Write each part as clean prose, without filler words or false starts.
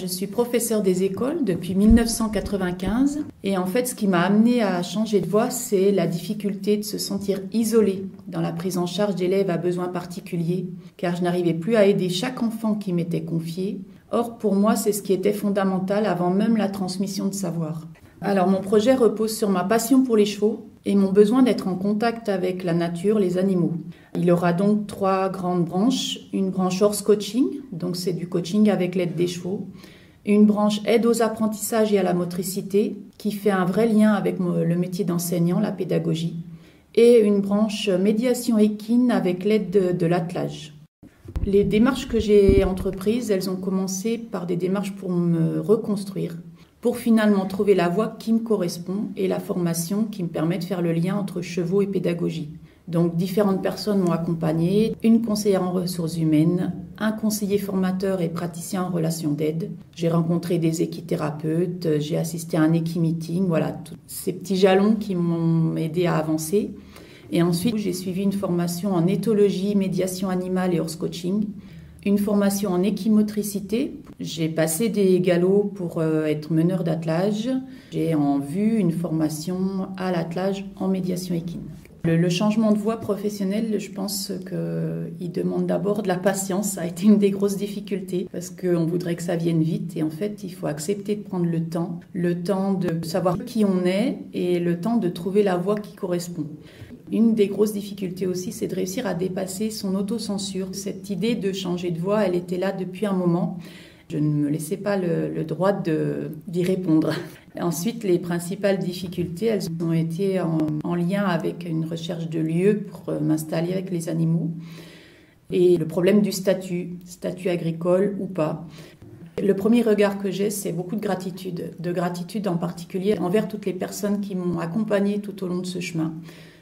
Je suis professeure des écoles depuis 1995 et en fait ce qui m'a amenée à changer de voie, c'est la difficulté de se sentir isolée dans la prise en charge d'élèves à besoins particuliers car je n'arrivais plus à aider chaque enfant qui m'était confié. Or pour moi c'est ce qui était fondamental avant même la transmission de savoir. Alors mon projet repose sur ma passion pour les chevaux et mon besoin d'être en contact avec la nature, les animaux. Il aura donc 3 grandes branches. Une branche horse coaching, donc c'est du coaching avec l'aide des chevaux. Une branche aide aux apprentissages et à la motricité, qui fait un vrai lien avec le métier d'enseignant, la pédagogie. Et une branche médiation équine avec l'aide de l'attelage. Les démarches que j'ai entreprises, elles ont commencé par des démarches pour me reconstruire, pour finalement trouver la voie qui me correspond et la formation qui me permet de faire le lien entre chevaux et pédagogie. Donc différentes personnes m'ont accompagnée, une conseillère en ressources humaines, un conseiller formateur et praticien en relations d'aide. J'ai rencontré des équithérapeutes, j'ai assisté à un équimeeting, voilà, tous ces petits jalons qui m'ont aidé à avancer. Et ensuite, j'ai suivi une formation en éthologie, médiation animale et horse coaching. Une formation en équimotricité. J'ai passé des galops pour être meneur d'attelage. J'ai en vue une formation à l'attelage en médiation équine. Le changement de voie professionnelle, je pense qu'il demande d'abord de la patience. Ça a été une des grosses difficultés parce qu'on voudrait que ça vienne vite. Et en fait, il faut accepter de prendre le temps de savoir qui on est et le temps de trouver la voie qui correspond. Une des grosses difficultés aussi, c'est de réussir à dépasser son autocensure. Cette idée de changer de voie, elle était là depuis un moment. Je ne me laissais pas le droit d'y répondre. Ensuite, les principales difficultés, elles ont été en lien avec une recherche de lieux pour m'installer avec les animaux et le problème du statut agricole ou pas. Le premier regard que j'ai, c'est beaucoup de gratitude en particulier envers toutes les personnes qui m'ont accompagnée tout au long de ce chemin.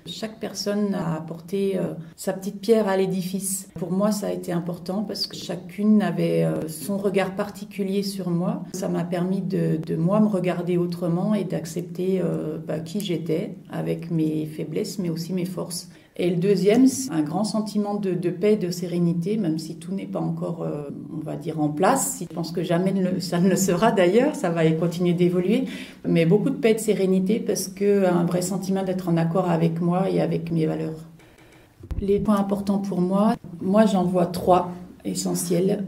Chaque personne a apporté sa petite pierre à l'édifice. Pour moi, ça a été important parce que chacune avait son regard particulier sur moi. Ça m'a permis de moi me regarder autrement et d'accepter qui j'étais avec mes faiblesses mais aussi mes forces. Et le deuxième, c'est un grand sentiment de paix, de sérénité, même si tout n'est pas encore, on va dire, en place. Je pense que jamais ça ne le sera d'ailleurs, ça va continuer d'évoluer. Mais beaucoup de paix et de sérénité parce qu'un vrai sentiment d'être en accord avec moi et avec mes valeurs. Les points importants pour moi j'en vois 3 essentiels.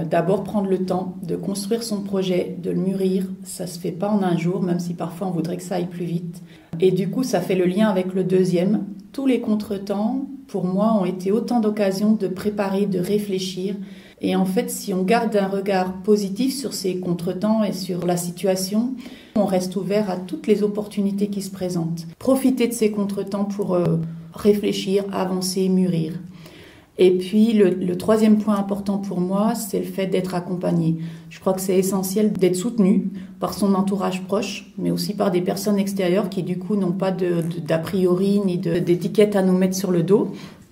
D'abord, prendre le temps de construire son projet, de le mûrir. Ça ne se fait pas en un jour, même si parfois on voudrait que ça aille plus vite. Et du coup, ça fait le lien avec le deuxième. Tous les contretemps, pour moi, ont été autant d'occasions de préparer, de réfléchir. Et en fait, si on garde un regard positif sur ces contretemps et sur la situation, on reste ouvert à toutes les opportunités qui se présentent. Profiter de ces contretemps pour réfléchir, avancer, mûrir. Et puis, le troisième point important pour moi, c'est le fait d'être accompagné. Je crois que c'est essentiel d'être soutenu par son entourage proche, mais aussi par des personnes extérieures qui, du coup, n'ont pas d'a priori ni d'étiquette à nous mettre sur le dos,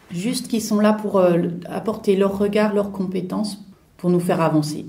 juste qui sont là pour apporter leur regard, leurs compétences pour nous faire avancer.